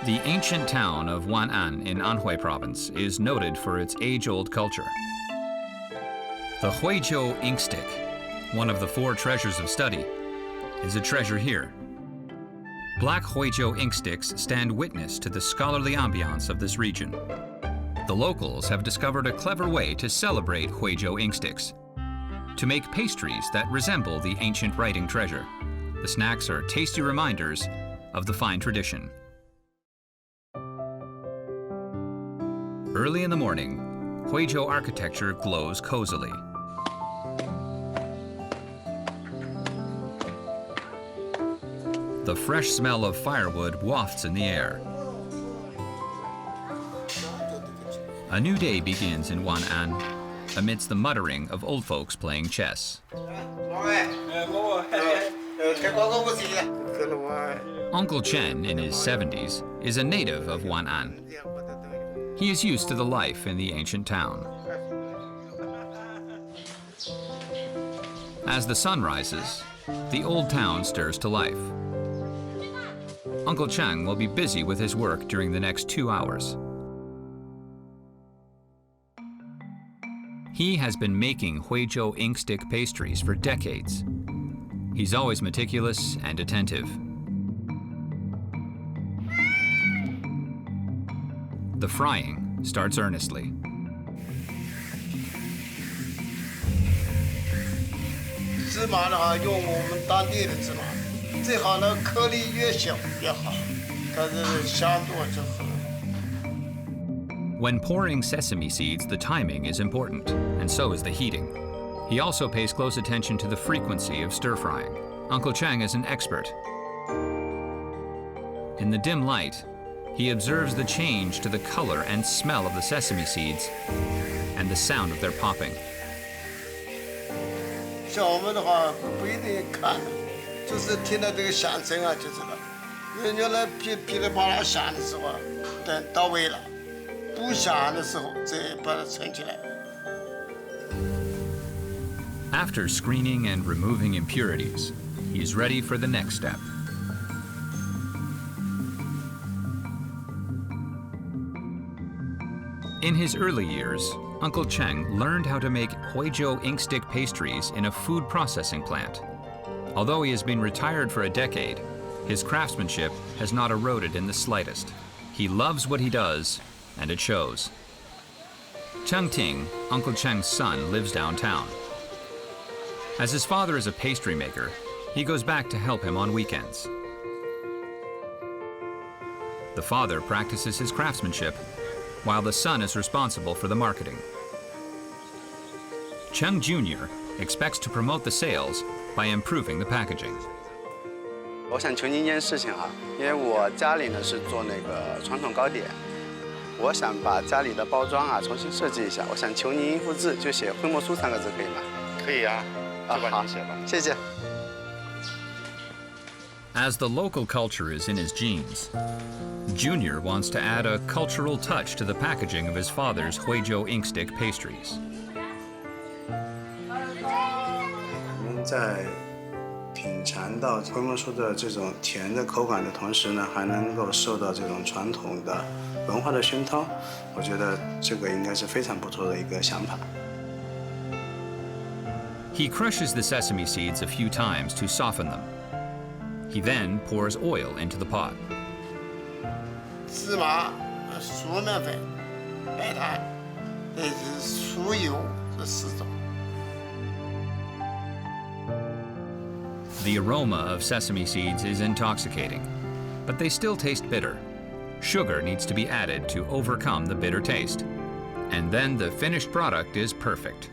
The ancient town of Wan'an in Anhui province is noted for its age-old culture. The Huizhou Inksticks, one of the 4 treasures of study, is a treasure here. Black Huizhou Inksticks stand witness to the scholarly ambiance of this region. The locals have discovered a clever way to celebrate Huizhou Inksticks, to make pastries that resemble the ancient writing treasure. The snacks are tasty reminders of the fine tradition. Early in the morning, Huizhou architecture glows cozily. The fresh smell of firewood wafts in the air. A new day begins in Wan'an amidst the muttering of old folks playing chess. Uncle Chen, in his 70s, is a native of Wan'an. He is used to the life in the ancient town. As the sun rises, the old town stirs to life. Uncle Cheng will be busy with his work during the next 2 hours. He has been making Huizhou Inksticks pastries for decades. He's always meticulous and attentive. The frying starts earnestly. When pouring sesame seeds, the timing is important, and so is the heating. He also pays close attention to the frequency of stir-frying. Uncle Cheng is an expert. In the dim light, he observes the change to the color and smell of the sesame seeds and the sound of their popping. After screening and removing impurities, he's ready for the next step. In his early years, Uncle Cheng learned how to make Huizhou Inksticks pastries in a food processing plant. Although he has been retired for a decade, his craftsmanship has not eroded in the slightest. He loves what he does, and it shows. Cheng Ting, Uncle Cheng's son, lives downtown. As his father is a pastry maker, he goes back to help him on weekends. The father practices his craftsmanship, while the son is responsible for the marketing. Cheng Jr. expects to promote the sales by improving the packaging. 我想求您一件事情哈，因为我家里呢是做那个传统糕点，我想把家里的包装啊重新设计一下，我想求您一幅字，就写“徽墨酥”3个字，可以吗？可以啊，就帮您写吧。谢谢。 As the local culture is in his genes, Junior wants to add a cultural touch to the packaging of his father's Huizhou Inksticks pastries. 我们在品尝到徽墨酥的这种甜的口感的同时呢，还能够受到这种传统的文化的熏陶，我觉得这个应该是非常不错的一个想法。 He crushes the sesame seeds a few times to soften them. He then pours oil into the pot. 芝麻、熟面粉、白糖，这是酥油，这4种。 The aroma of sesame seeds is intoxicating, but they still taste bitter. Sugar needs to be added to overcome the bitter taste. And then the finished product is perfect.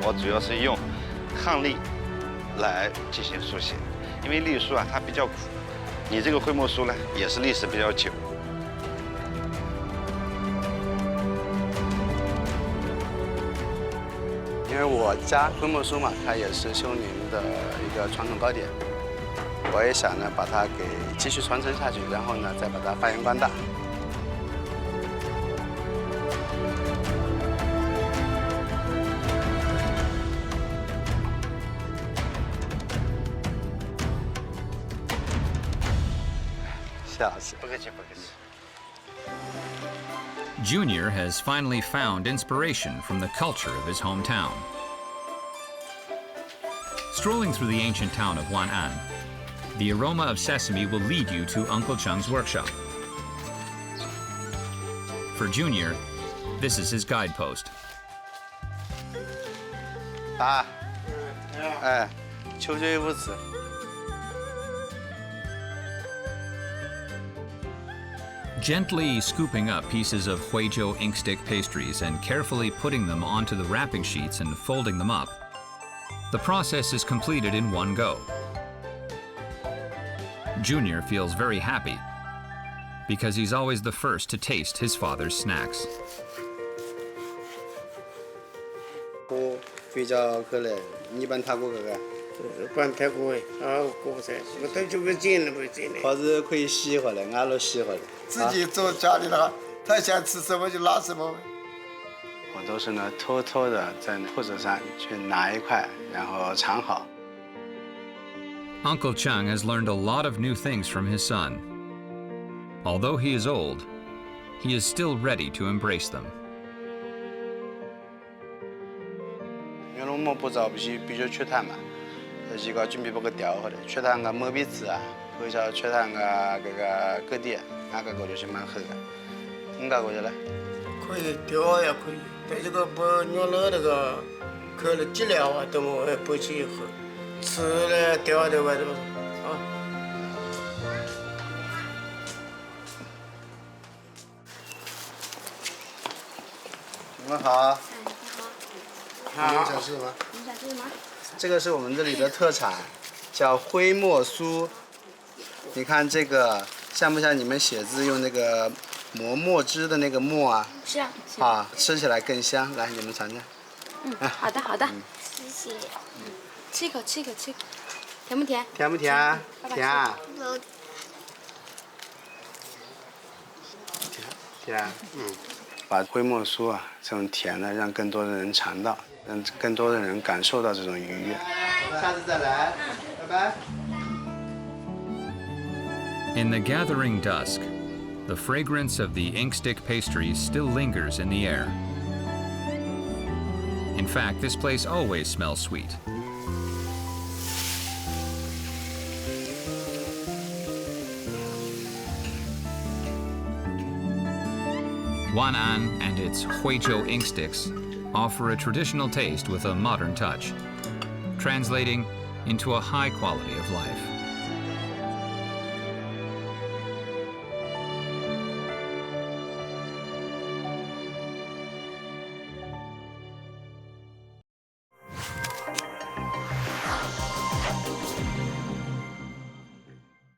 我主要是用抗力来进行书写，因为栗书啊它比较苦，你这个徽墨书呢也是历史比较久。因为我家徽墨书嘛，它也是休宁的一个传统糕点，我也想呢把它给继续传承下去，然后呢再把它发扬光大。谢老师，不客气，不客气。Junior has finally found inspiration from the culture of his hometown. Strolling through the ancient town of Wan'an, the aroma of sesame will lead you to Uncle Cheng's workshop. For Junior, this is his guidepost. 爸，哎，求求一幅纸。Gently scooping up pieces of Huizhou Inksticks pastries and carefully putting them onto the wrapping sheets and folding them up, the process is completed in one go. Junior feels very happy because he's always the first to taste his father's snacks. 我非常可乐，你办泰国这个？办泰国的，啊，国菜，我都就不进了，不进了。或者可以洗回来，俺都洗回来。自己做家里的话，他想吃什么就拿什么。我都是呢偷偷的在铺子上去拿一块，然后藏好。Uncle Cheng has learned a lot of new things from his son. Although he is old, he is still ready to embrace them. 因为我们步骤必须缺碳嘛，这个准备把个调好的，缺碳个毛笔字啊，或者缺碳个这个格底，俺个个就是蛮厚的。你个过去嘞？可以调也可以，但这个不用了那个可能剂量啊，都么不去喝，吃了调的外头啊。你们好。好。你想吃什么？你想吃什么？这个是我们这里的特产，叫徽墨酥。你看这个像不像你们写字用那个磨墨汁的那个墨啊？是啊。啊，吃起来更香。来，你们尝尝。好的好的，谢谢。吃一口吃一口吃一口，甜不甜？甜不甜？甜啊。甜。把徽墨酥啊，这种甜的，让更多的人尝到，让更多的人感受到这种愉悦。下次再来，拜拜。In the gathering dusk, the fragrance of the inkstick pastries still lingers in the air. In fact, this place always smells sweet. Wan'an and its Huizhou Inksticks offer a traditional taste with a modern touch, translating into a high quality of life.